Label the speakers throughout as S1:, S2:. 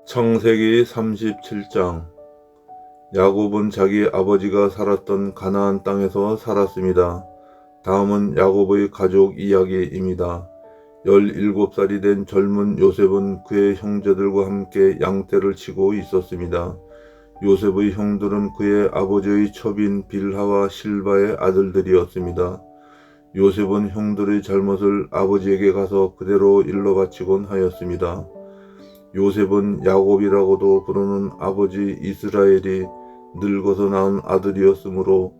S1: 창세기 37장. 야곱은 자기 아버지가 살았던 가나안 땅에서 살았습니다. 다음은 야곱의 가족 이야기입니다. 17살이 된 젊은 요셉은 그의 형제들과 함께 양떼를 치고 있었습니다. 요셉의 형들은 그의 아버지의 첩인 빌하와 실바의 아들들이었습니다. 요셉은 형들의 잘못을 아버지에게 가서 그대로 일러 바치곤 하였습니다. 요셉은 야곱이라고도 부르는 아버지 이스라엘이 늙어서 낳은 아들이었으므로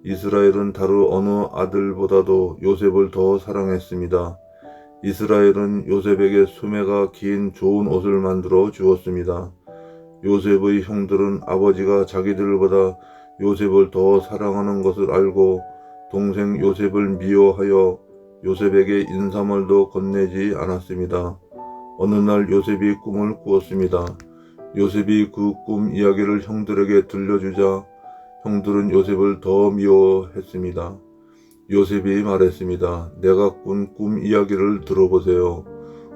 S1: 이스라엘은 다른 어느 아들보다도 요셉을 더 사랑했습니다. 이스라엘은 요셉에게 수매가 긴 좋은 옷을 만들어 주었습니다. 요셉의 형들은 아버지가 자기들보다 요셉을 더 사랑하는 것을 알고 동생 요셉을 미워하여 요셉에게 인사말도 건네지 않았습니다. 어느 날 요셉이 꿈을 꾸었습니다. 요셉이 그 꿈 이야기를 형들에게 들려주자 형들은 요셉을 더 미워했습니다. 요셉이 말했습니다. 내가 꾼 꿈 이야기를 들어보세요.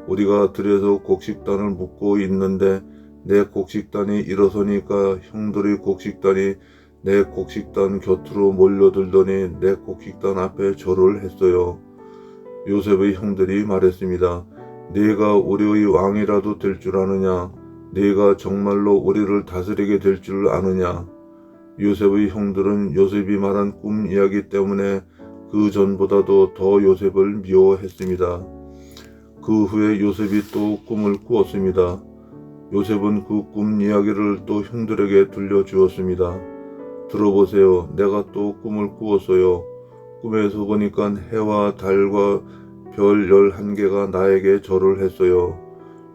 S1: 우리가 들에서 곡식단을 묶고 있는데 내 곡식단이 일어서니까 형들의 곡식단이 내 곡식단 곁으로 몰려들더니 내 곡식단 앞에 절을 했어요. 요셉의 형들이 말했습니다. 네가 우리의 왕이라도 될 줄 아느냐? 네가 정말로 우리를 다스리게 될 줄 아느냐? 요셉의 형들은 요셉이 말한 꿈 이야기 때문에 그 전보다도 더 요셉을 미워했습니다. 그 후에 요셉이 또 꿈을 꾸었습니다. 요셉은 그 꿈 이야기를 또 형들에게 들려주었습니다. 들어보세요. 내가 또 꿈을 꾸었어요. 꿈에서 보니까 해와 달과 별 11개가 나에게 절을 했어요.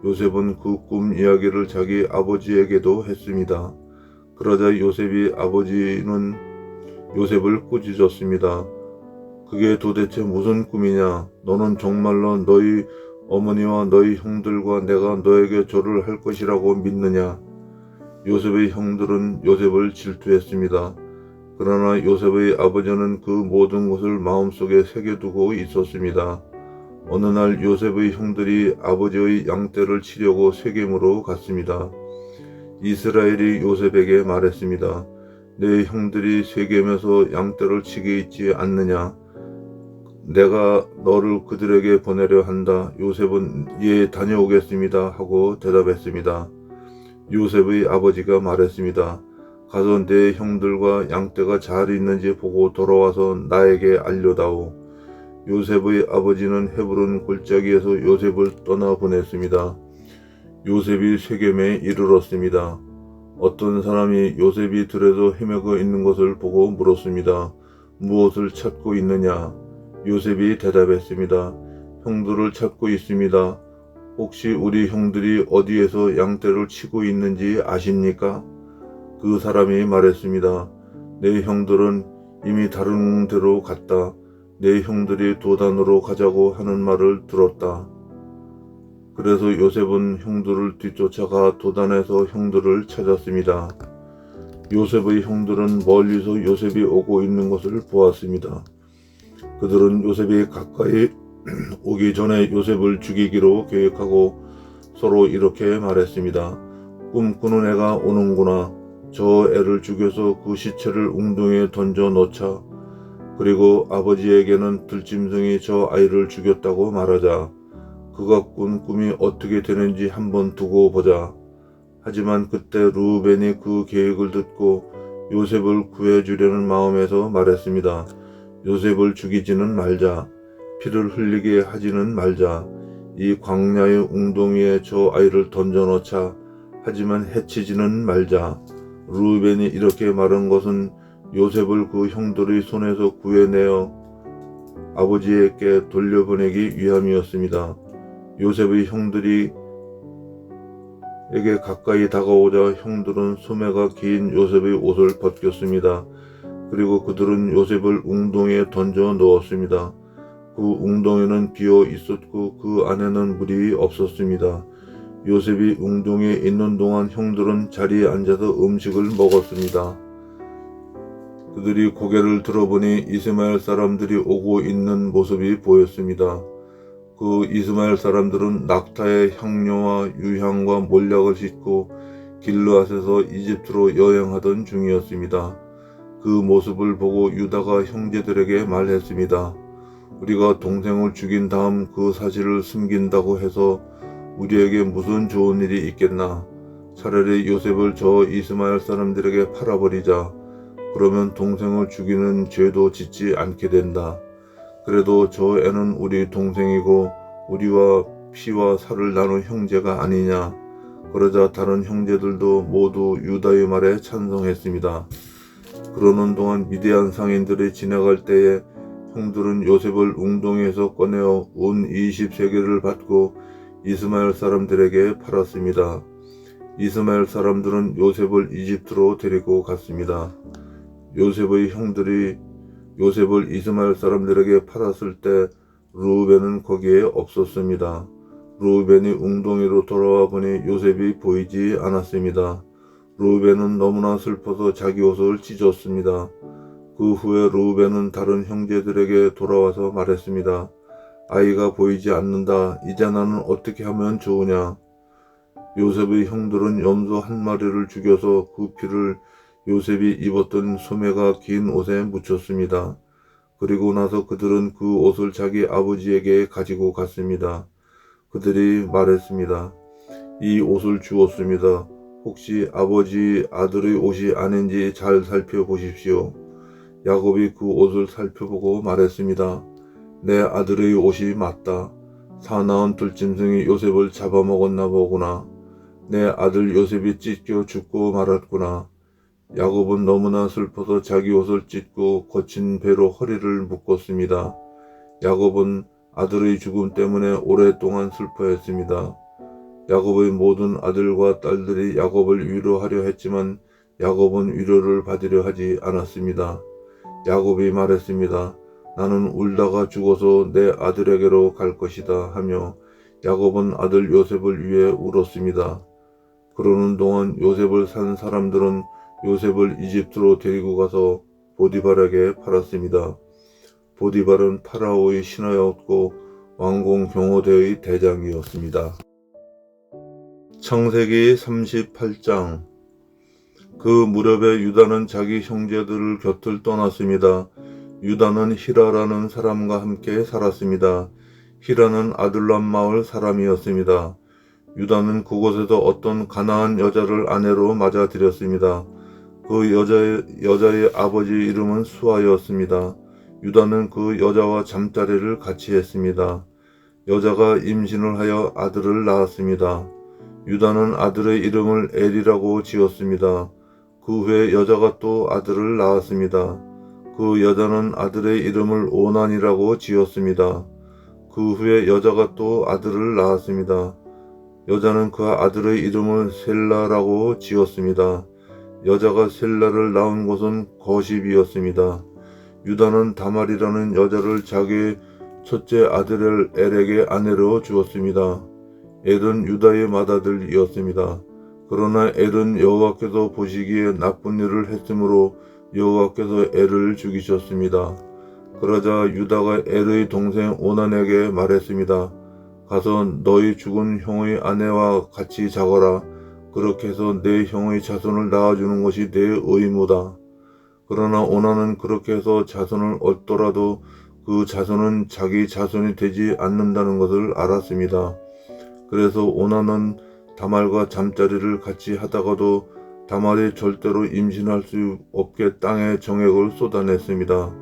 S1: 요셉은 그 꿈 이야기를 자기 아버지에게도 했습니다. 그러자 요셉이 아버지는 요셉을 꾸짖었습니다. 그게 도대체 무슨 꿈이냐? 너는 정말로 너희 어머니와 너희 형들과 내가 너에게 절을 할 것이라고 믿느냐? 요셉의 형들은 요셉을 질투했습니다. 그러나 요셉의 아버지는 그 모든 것을 마음속에 새겨두고 있었습니다. 어느 날 요셉의 형들이 아버지의 양떼를 치려고 세겜으로 갔습니다. 이스라엘이 요셉에게 말했습니다. 내 형들이 세겜에서 양떼를 치게 있지 않느냐? 내가 너를 그들에게 보내려 한다. 요셉은 예, 다녀오겠습니다 하고 대답했습니다. 요셉의 아버지가 말했습니다. 가서 내 형들과 양떼가 잘 있는지 보고 돌아와서 나에게 알려다오. 요셉의 아버지는 헤브론 골짜기에서 요셉을 떠나보냈습니다. 요셉이 세겜에 이르렀습니다. 어떤 사람이 요셉이 들에서 헤매고 있는 것을 보고 물었습니다. 무엇을 찾고 있느냐? 요셉이 대답했습니다. 형들을 찾고 있습니다. 혹시 우리 형들이 어디에서 양떼를 치고 있는지 아십니까? 그 사람이 말했습니다. 내 형들은 이미 다른 데로 갔다. 내 형들이 도단으로 가자고 하는 말을 들었다. 그래서 요셉은 형들을 뒤쫓아가 도단에서 형들을 찾았습니다. 요셉의 형들은 멀리서 요셉이 오고 있는 것을 보았습니다. 그들은 요셉이 가까이 오기 전에 요셉을 죽이기로 계획하고 서로 이렇게 말했습니다. 꿈꾸는 애가 오는구나. 저 애를 죽여서 그 시체를 웅덩이에 던져 넣자. 그리고 아버지에게는 들짐승이 저 아이를 죽였다고 말하자. 그가 꾼 꿈이 어떻게 되는지 한번 두고 보자. 하지만 그때 르우벤이 그 계획을 듣고 요셉을 구해주려는 마음에서 말했습니다. 요셉을 죽이지는 말자. 피를 흘리게 하지는 말자. 이 광야의 웅덩이에 저 아이를 던져 넣자. 하지만 해치지는 말자. 르우벤이 이렇게 말한 것은 요셉을 그 형들의 손에서 구해내어 아버지에게 돌려보내기 위함이었습니다. 요셉의 형들이 에게 가까이 다가오자 형들은 소매가 긴 요셉의 옷을 벗겼습니다. 그리고 그들은 요셉을 웅덩이에 던져 넣었습니다. 그 웅덩이는 비어 있었고 그 안에는 물이 없었습니다. 요셉이 웅덩이에 있는 동안 형들은 자리에 앉아서 음식을 먹었습니다. 그들이 고개를 들어보니 이스마엘 사람들이 오고 있는 모습이 보였습니다. 그 이스마엘 사람들은 낙타의 향료와 유향과 몰약을 싣고 길르앗에서 이집트로 여행하던 중이었습니다. 그 모습을 보고 유다가 형제들에게 말했습니다. 우리가 동생을 죽인 다음 그 사실을 숨긴다고 해서 우리에게 무슨 좋은 일이 있겠나? 차라리 요셉을 저 이스마엘 사람들에게 팔아버리자. 그러면 동생을 죽이는 죄도 짓지 않게 된다. 그래도 저 애는 우리 동생이고 우리와 피와 살을 나눈 형제가 아니냐. 그러자 다른 형제들도 모두 유다의 말에 찬성했습니다. 그러는 동안 미디안 상인들이 지나갈 때에 형들은 요셉을 웅덩이에서 꺼내어 운 20세겔을 받고 이스마엘 사람들에게 팔았습니다. 이스마엘 사람들은 요셉을 이집트로 데리고 갔습니다. 요셉의 형들이 요셉을 이스마엘 사람들에게 팔았을 때 르우벤은 거기에 없었습니다. 르우벤이 웅덩이로 돌아와 보니 요셉이 보이지 않았습니다. 르우벤은 너무나 슬퍼서 자기 옷을 찢었습니다. 그 후에 르우벤은 다른 형제들에게 돌아와서 말했습니다. 아이가 보이지 않는다. 이제 나는 어떻게 하면 좋으냐? 요셉의 형들은 염소 한 마리를 죽여서 그 피를 요셉이 입었던 소매가 긴 옷에 묻혔습니다. 그리고 나서 그들은 그 옷을 자기 아버지에게 가지고 갔습니다. 그들이 말했습니다. 이 옷을 주었습니다. 혹시 아버지 아들의 옷이 아닌지 잘 살펴보십시오. 야곱이 그 옷을 살펴보고 말했습니다. 내 아들의 옷이 맞다. 사나운 들짐승이 요셉을 잡아먹었나 보구나. 내 아들 요셉이 찢겨 죽고 말았구나. 야곱은 너무나 슬퍼서 자기 옷을 찢고 거친 배로 허리를 묶었습니다. 야곱은 아들의 죽음 때문에 오랫동안 슬퍼했습니다. 야곱의 모든 아들과 딸들이 야곱을 위로하려 했지만 야곱은 위로를 받으려 하지 않았습니다. 야곱이 말했습니다. 나는 울다가 죽어서 내 아들에게로 갈 것이다 하며 야곱은 아들 요셉을 위해 울었습니다. 그러는 동안 요셉을 산 사람들은 요셉을 이집트로 데리고 가서 보디발에게 팔았습니다. 보디발은 파라오의 신하였고 왕궁 경호대의 대장이었습니다. 창세기 38장. 그 무렵에 유다는 자기 형제들을 곁을 떠났습니다. 유다는 히라라는 사람과 함께 살았습니다. 히라는 아둘람 마을 사람이었습니다. 유다는 그곳에서 어떤 가나안 여자를 아내로 맞아들였습니다. 그 여자의 아버지 이름은 수아였습니다. 유다는 그 여자와 잠자리를 같이 했습니다. 여자가 임신을 하여 아들을 낳았습니다. 유다는 아들의 이름을 엘이라고 지었습니다. 그 후에 여자가 또 아들을 낳았습니다. 그 여자는 아들의 이름을 오난이라고 지었습니다. 그 후에 여자가 또 아들을 낳았습니다. 여자는 그 아들의 이름을 셀라라고 지었습니다. 여자가 셀라를 낳은 곳은 거십이었습니다. 유다는 다말이라는 여자를 자기의 첫째 아들 엘에게 아내로 주었습니다. 엘은 유다의 맏아들이었습니다. 그러나 엘은 여호와께서 보시기에 나쁜 일을 했으므로 여호와께서 엘을 죽이셨습니다. 그러자 유다가 엘의 동생 오난에게 말했습니다. 가서 너희 죽은 형의 아내와 같이 자거라. 그렇게 해서 내 형의 자손을 낳아주는 것이 내 의무다. 그러나 오난은 그렇게 해서 자손을 얻더라도 그 자손은 자기 자손이 되지 않는다는 것을 알았습니다. 그래서 오난은 다말과 잠자리를 같이 하다가도 다말이 절대로 임신할 수 없게 땅에 정액을 쏟아냈습니다.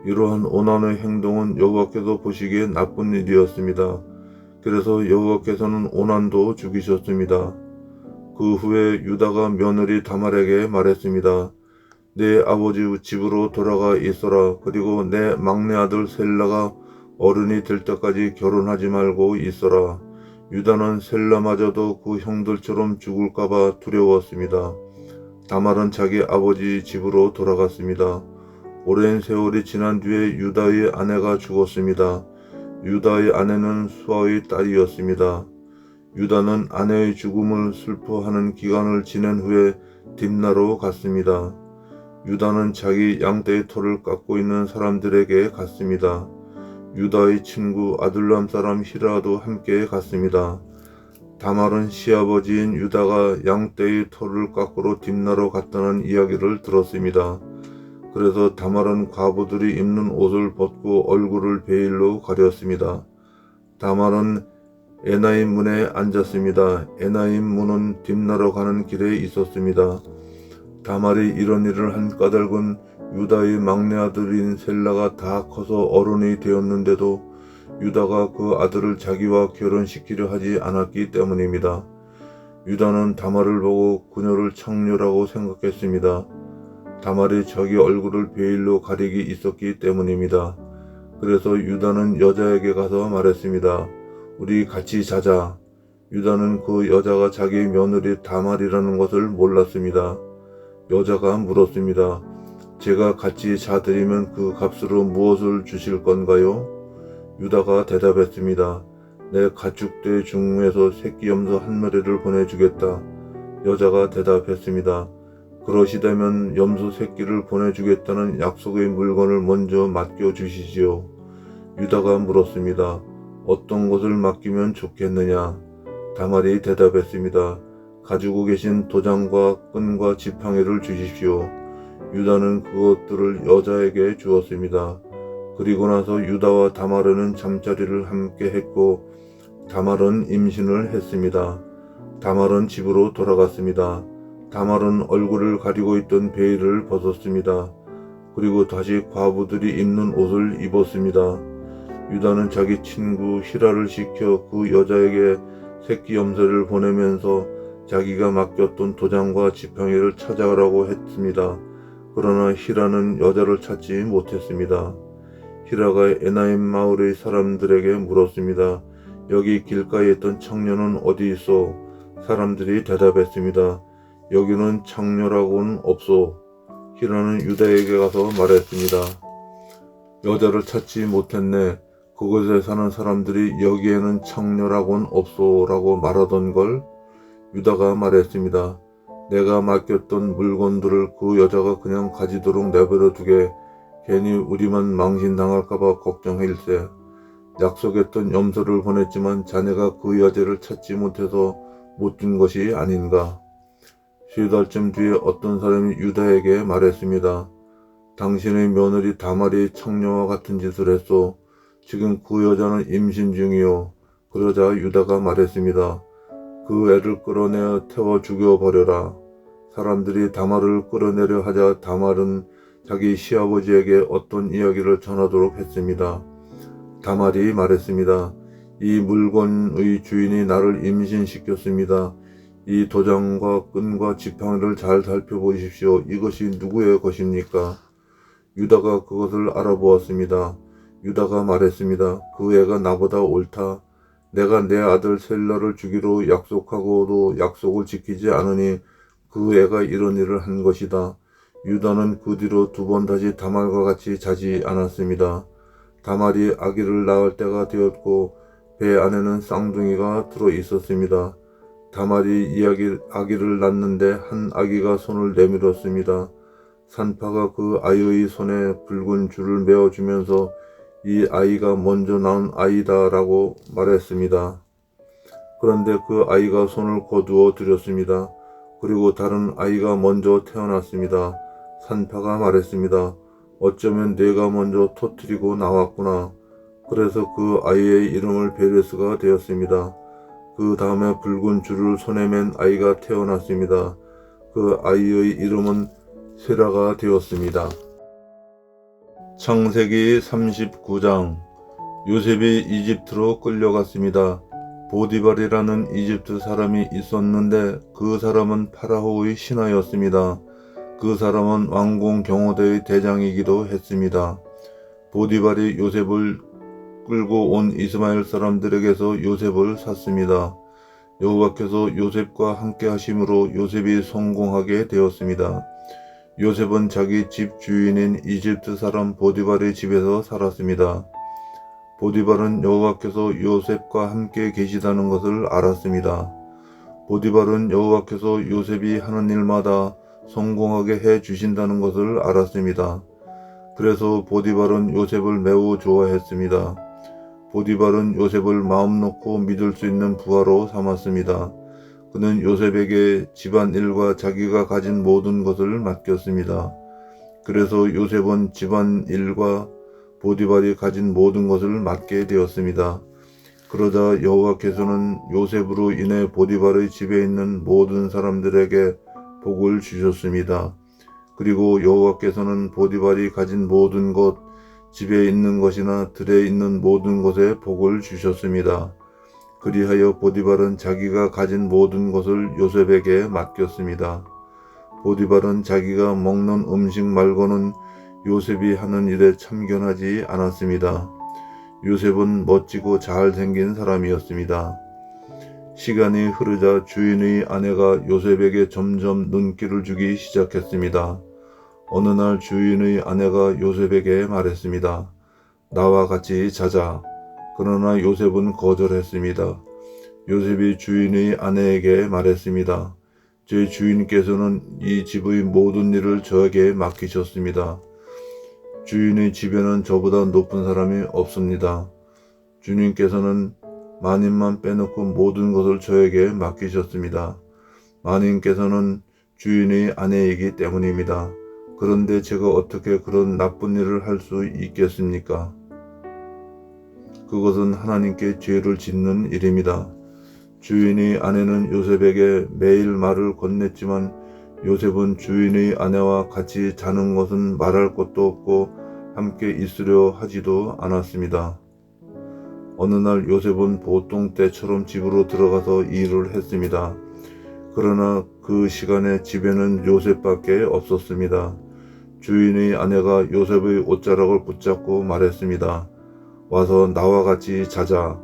S1: 이러한 오난의 행동은 여호와께서 보시기에 나쁜 일이었습니다. 그래서 여호와께서는 오난도 죽이셨습니다. 그 후에 유다가 며느리 다말에게 말했습니다. 내 아버지 집으로 돌아가 있어라. 그리고 내 막내 아들 셀라가 어른이 될 때까지 결혼하지 말고 있어라. 유다는 셀라마저도 그 형들처럼 죽을까봐 두려웠습니다. 다말은 자기 아버지 집으로 돌아갔습니다. 오랜 세월이 지난 뒤에 유다의 아내가 죽었습니다. 유다의 아내는 수아의 딸이었습니다. 유다는 아내의 죽음을 슬퍼하는 기간을 지낸 후에 딥나로 갔습니다. 유다는 자기 양떼의 털을 깎고 있는 사람들에게 갔습니다. 유다의 친구 아둘람 사람 히라도 함께 갔습니다. 다말은 시아버지인 유다가 양떼의 털을 깎으러 딥나로 갔다는 이야기를 들었습니다. 그래서 다말은 과부들이 입는 옷을 벗고 얼굴을 베일로 가렸습니다. 다말은 에나임 문에 앉았습니다. 에나임 문은 딥나로 가는 길에 있었습니다. 다말이 이런 일을 한 까닭은 유다의 막내 아들인 셀라가 다 커서 어른이 되었는데도 유다가 그 아들을 자기와 결혼시키려 하지 않았기 때문입니다. 유다는 다말을 보고 그녀를 창녀라고 생각했습니다. 다말이 자기 얼굴을 베일로 가리기 있었기 때문입니다. 그래서 유다는 여자에게 가서 말했습니다. 우리 같이 자자. 유다는 그 여자가 자기 며느리 다말이라는 것을 몰랐습니다. 여자가 물었습니다. 제가 같이 자드리면 그 값으로 무엇을 주실 건가요? 유다가 대답했습니다. 내 가축대 중에서 새끼 염소 한 마리를 보내주겠다. 여자가 대답했습니다. 그러시다면 염소 새끼를 보내주겠다는 약속의 물건을 먼저 맡겨주시지요. 유다가 물었습니다. 어떤 것을 맡기면 좋겠느냐? 다말이 대답했습니다. 가지고 계신 도장과 끈과 지팡이를 주십시오. 유다는 그것들을 여자에게 주었습니다. 그리고 나서 유다와 다말은 잠자리를 함께 했고 다말은 임신을 했습니다. 다말은 집으로 돌아갔습니다. 다말은 얼굴을 가리고 있던 베일을 벗었습니다. 그리고 다시 과부들이 입는 옷을 입었습니다. 유다는 자기 친구 히라를 시켜 그 여자에게 새끼 염소를 보내면서 자기가 맡겼던 도장과 지팡이를 찾아가라고 했습니다. 그러나 히라는 여자를 찾지 못했습니다. 히라가 에나임 마을의 사람들에게 물었습니다. 여기 길가에 있던 창녀는 어디 있어? 사람들이 대답했습니다. 여기는 창녀라고는 없소. 히라는 유다에게 가서 말했습니다. 여자를 찾지 못했네. 그곳에 사는 사람들이 여기에는 창녀라고는 없소 라고 말하던걸. 유다가 말했습니다. 내가 맡겼던 물건들을 그 여자가 그냥 가지도록 내버려 두게. 괜히 우리만 망신당할까봐 걱정일세. 약속했던 염소를 보냈지만 자네가 그 여자를 찾지 못해서 못 준 것이 아닌가. 3달쯤 뒤에 어떤 사람이 유다에게 말했습니다. 당신의 며느리 다말이 창녀와 같은 짓을 했소. 지금 그 여자는 임신 중이요. 그러자 유다가 말했습니다. 그 애를 끌어내어 태워 죽여버려라. 사람들이 다말을 끌어내려 하자 다말은 자기 시아버지에게 어떤 이야기를 전하도록 했습니다. 다말이 말했습니다. 이 물건의 주인이 나를 임신시켰습니다. 이 도장과 끈과 지팡이를 잘 살펴보십시오. 이것이 누구의 것입니까? 유다가 그것을 알아보았습니다. 유다가 말했습니다. 그 애가 나보다 옳다. 내가 내 아들 셀라를 주기로 약속하고도 약속을 지키지 않으니 그 애가 이런 일을 한 것이다. 유다는 그 뒤로 2번 다시 다말과 같이 자지 않았습니다. 다말이 아기를 낳을 때가 되었고 배 안에는 쌍둥이가 들어 있었습니다. 다말이 아기를 낳는데 한 아기가 손을 내밀었습니다. 산파가 그 아이의 손에 붉은 줄을 메어주면서 이 아이가 먼저 낳은 아이다 라고 말했습니다. 그런데 그 아이가 손을 거두어 드렸습니다. 그리고 다른 아이가 먼저 태어났습니다. 산파가 말했습니다. 어쩌면 내가 먼저 터뜨리고 나왔구나. 그래서 그 아이의 이름을 베레스가 되었습니다. 그 다음에 붉은 줄을 손에 맨 아이가 태어났습니다. 그 아이의 이름은 세라가 되었습니다. 창세기 39장. 요셉이 이집트로 끌려갔습니다. 보디발이라는 이집트 사람이 있었는데 그 사람은 파라오의 신하였습니다. 그 사람은 왕궁 경호대의 대장이기도 했습니다. 보디발이 요셉을 끌고 온 이스마엘 사람들에게서 요셉을 샀습니다. 여호와께서 요셉과 함께 하심으로 요셉이 성공하게 되었습니다. 요셉은 자기 집 주인인 이집트 사람 보디발의 집에서 살았습니다. 보디발은 여호와께서 요셉과 함께 계시다는 것을 알았습니다. 보디발은 여호와께서 요셉이 하는 일마다 성공하게 해 주신다는 것을 알았습니다. 그래서 보디발은 요셉을 매우 좋아했습니다. 보디발은 요셉을 마음 놓고 믿을 수 있는 부하로 삼았습니다. 그는 요셉에게 집안일과 자기가 가진 모든 것을 맡겼습니다. 그래서 요셉은 집안일과 보디발이 가진 모든 것을 맡게 되었습니다. 그러자 여호와께서는 요셉으로 인해 보디발의 집에 있는 모든 사람들에게 복을 주셨습니다. 그리고 여호와께서는 보디발이 가진 모든 것, 집에 있는 것이나 들에 있는 모든 것에 복을 주셨습니다. 그리하여 보디발은 자기가 가진 모든 것을 요셉에게 맡겼습니다. 보디발은 자기가 먹는 음식 말고는 요셉이 하는 일에 참견하지 않았습니다. 요셉은 멋지고 잘생긴 사람이었습니다. 시간이 흐르자 주인의 아내가 요셉에게 점점 눈길을 주기 시작했습니다. 어느 날 주인의 아내가 요셉에게 말했습니다. 나와 같이 자자. 그러나 요셉은 거절했습니다. 요셉이 주인의 아내에게 말했습니다. 제 주인께서는 이 집의 모든 일을 저에게 맡기셨습니다. 주인의 집에는 저보다 높은 사람이 없습니다. 주님께서는 마님만 빼놓고 모든 것을 저에게 맡기셨습니다. 마님께서는 주인의 아내이기 때문입니다. 그런데 제가 어떻게 그런 나쁜 일을 할 수 있겠습니까? 그것은 하나님께 죄를 짓는 일입니다. 주인의 아내는 요셉에게 매일 말을 건넸지만 요셉은 주인의 아내와 같이 자는 것은 말할 것도 없고 함께 있으려 하지도 않았습니다. 어느 날 요셉은 보통 때처럼 집으로 들어가서 일을 했습니다. 그러나 그 시간에 집에는 요셉밖에 없었습니다. 주인의 아내가 요셉의 옷자락을 붙잡고 말했습니다. 와서 나와 같이 자자.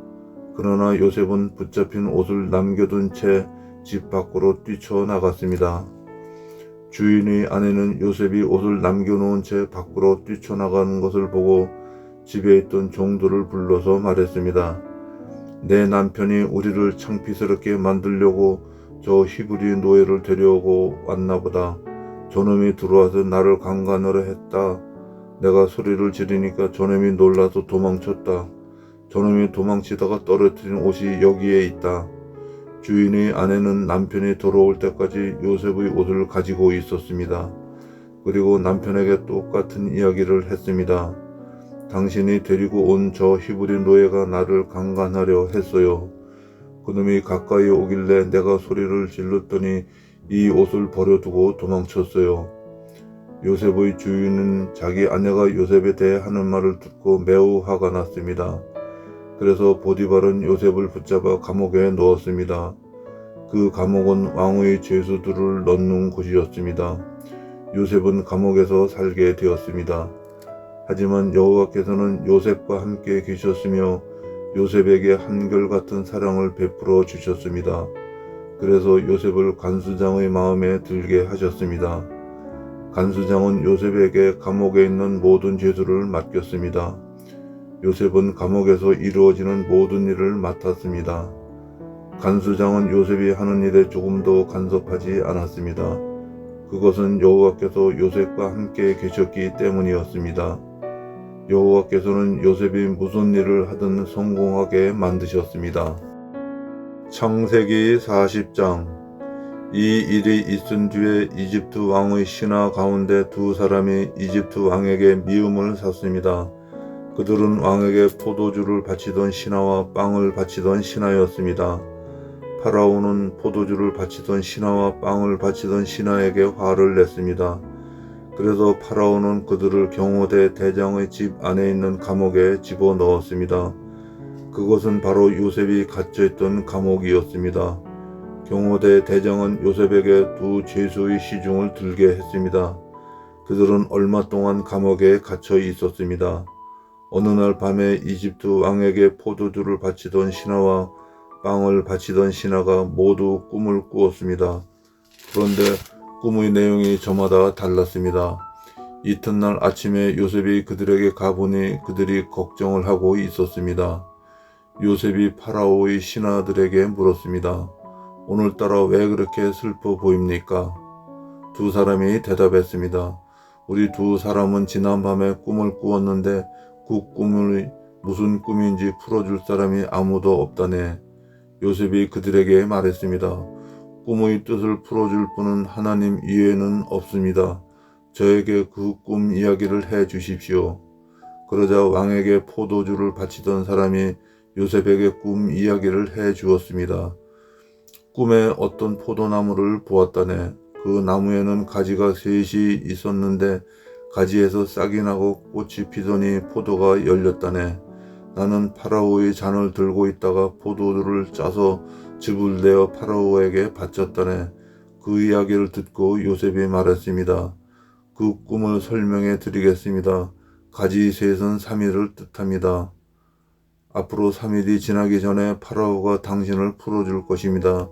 S1: 그러나 요셉은 붙잡힌 옷을 남겨둔 채 집 밖으로 뛰쳐나갔습니다. 주인의 아내는 요셉이 옷을 남겨놓은 채 밖으로 뛰쳐나가는 것을 보고 집에 있던 종들을 불러서 말했습니다. 내 남편이 우리를 창피스럽게 만들려고 저 히브리 노예를 데려오고 왔나 보다. 저놈이 들어와서 나를 강간하려 했다. 내가 소리를 지르니까 저놈이 놀라서 도망쳤다. 저놈이 도망치다가 떨어뜨린 옷이 여기에 있다. 주인의 아내는 남편이 돌아올 때까지 요셉의 옷을 가지고 있었습니다. 그리고 남편에게 똑같은 이야기를 했습니다. 당신이 데리고 온 저 히브리 노예가 나를 강간하려 했어요. 그놈이 가까이 오길래 내가 소리를 질렀더니 이 옷을 버려두고 도망쳤어요. 요셉의 주인은 자기 아내가 요셉에 대해 하는 말을 듣고 매우 화가 났습니다. 그래서 보디발은 요셉을 붙잡아 감옥에 넣었습니다. 그 감옥은 왕의 죄수들을 넣는 곳이었습니다. 요셉은 감옥에서 살게 되었습니다. 하지만 여호와께서는 요셉과 함께 계셨으며 요셉에게 한결같은 사랑을 베풀어 주셨습니다. 그래서 요셉을 간수장의 마음에 들게 하셨습니다. 간수장은 요셉에게 감옥에 있는 모든 죄수를 맡겼습니다. 요셉은 감옥에서 이루어지는 모든 일을 맡았습니다. 간수장은 요셉이 하는 일에 조금도 간섭하지 않았습니다. 그것은 여호와께서 요셉과 함께 계셨기 때문이었습니다. 여호와께서는 요셉이 무슨 일을 하든 성공하게 만드셨습니다. 창세기 40장. 이 일이 있은 뒤에 이집트 왕의 신하 가운데 두 사람이 이집트 왕에게 미움을 샀습니다. 그들은 왕에게 포도주를 바치던 신하와 빵을 바치던 신하였습니다. 파라오는 포도주를 바치던 신하와 빵을 바치던 신하에게 화를 냈습니다. 그래서 파라오는 그들을 경호대 대장의 집 안에 있는 감옥에 집어넣었습니다. 그것은 바로 요셉이 갇혀있던 감옥이었습니다. 경호대 대장은 요셉에게 두 죄수의 시중을 들게 했습니다. 그들은 얼마 동안 감옥에 갇혀 있었습니다. 어느 날 밤에 이집트 왕에게 포도주를 바치던 신하와 빵을 바치던 신하가 모두 꿈을 꾸었습니다. 그런데 꿈의 내용이 저마다 달랐습니다. 이튿날 아침에 요셉이 그들에게 가보니 그들이 걱정을 하고 있었습니다. 요셉이 파라오의 신하들에게 물었습니다. 오늘따라 왜 그렇게 슬퍼 보입니까? 두 사람이 대답했습니다. 우리 두 사람은 지난밤에 꿈을 꾸었는데 그 꿈이 무슨 꿈인지 풀어줄 사람이 아무도 없다네. 요셉이 그들에게 말했습니다. 꿈의 뜻을 풀어줄 분은 하나님 이외에는 없습니다. 저에게 그 꿈 이야기를 해 주십시오. 그러자 왕에게 포도주를 바치던 사람이 요셉에게 꿈 이야기를 해 주었습니다. 꿈에 어떤 포도나무를 보았다네. 그 나무에는 가지가 셋이 있었는데 가지에서 싹이 나고 꽃이 피더니 포도가 열렸다네. 나는 파라오의 잔을 들고 있다가 포도주를 짜서 즙을 내어 파라오에게 바쳤다네. 그 이야기를 듣고 요셉이 말했습니다. 그 꿈을 설명해 드리겠습니다. 가지 셋은 3일을 뜻합니다. 앞으로 3일이 지나기 전에 파라오가 당신을 풀어줄 것입니다.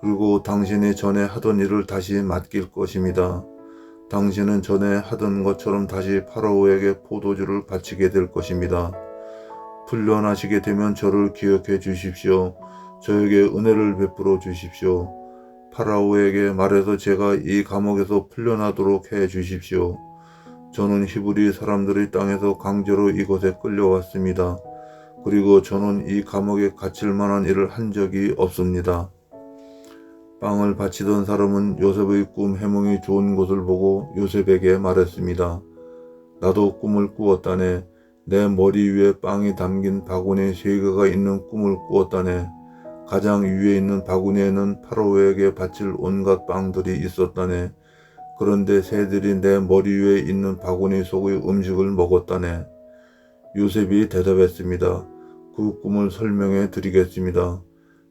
S1: 그리고 당신이 전에 하던 일을 다시 맡길 것입니다. 당신은 전에 하던 것처럼 다시 파라오에게 포도주를 바치게 될 것입니다. 풀려나시게 되면 저를 기억해 주십시오. 저에게 은혜를 베풀어 주십시오. 파라오에게 말해서 제가 이 감옥에서 풀려나도록 해 주십시오. 저는 히브리 사람들의 땅에서 강제로 이곳에 끌려왔습니다. 그리고 저는 이 감옥에 갇힐 만한 일을 한 적이 없습니다. 빵을 바치던 사람은 요셉의 꿈 해몽이 좋은 것을 보고 요셉에게 말했습니다. 나도 꿈을 꾸었다네. 내 머리 위에 빵이 담긴 바구니 3개가 있는 꿈을 꾸었다네. 가장 위에 있는 바구니에는 파라오에게 바칠 온갖 빵들이 있었다네. 그런데 새들이 내 머리 위에 있는 바구니 속의 음식을 먹었다네. 요셉이 대답했습니다. 그 꿈을 설명해 드리겠습니다.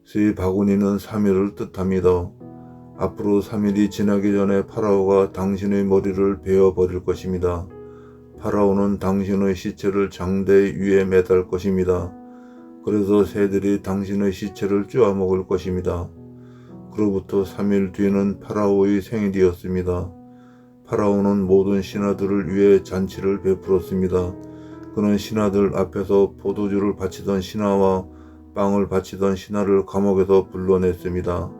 S1: 새 바구니는 3일을 뜻합니다. 앞으로 3일이 지나기 전에 파라오가 당신의 머리를 베어버릴 것입니다. 파라오는 당신의 시체를 장대 위에 매달 것입니다. 그래서 새들이 당신의 시체를 쪼아먹을 것입니다. 그로부터 3일 뒤는 파라오의 생일이었습니다. 파라오는 모든 신하들을 위해 잔치를 베풀었습니다. 그는 신하들 앞에서 포도주를 바치던 신하와 빵을 바치던 신하를 감옥에서 불러냈습니다.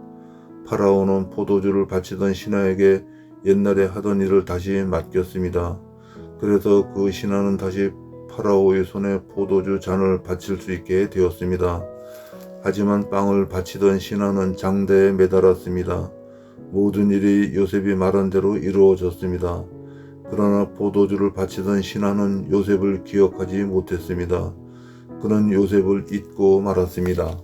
S1: 파라오는 포도주를 바치던 신하에게 옛날에 하던 일을 다시 맡겼습니다. 그래서 그 신하는 다시 파라오의 손에 포도주 잔을 바칠 수 있게 되었습니다. 하지만 빵을 바치던 신하는 장대에 매달았습니다. 모든 일이 요셉이 말한 대로 이루어졌습니다. 그러나 포도주를 바치던 신하는 요셉을 기억하지 못했습니다. 그는 요셉을 잊고 말았습니다.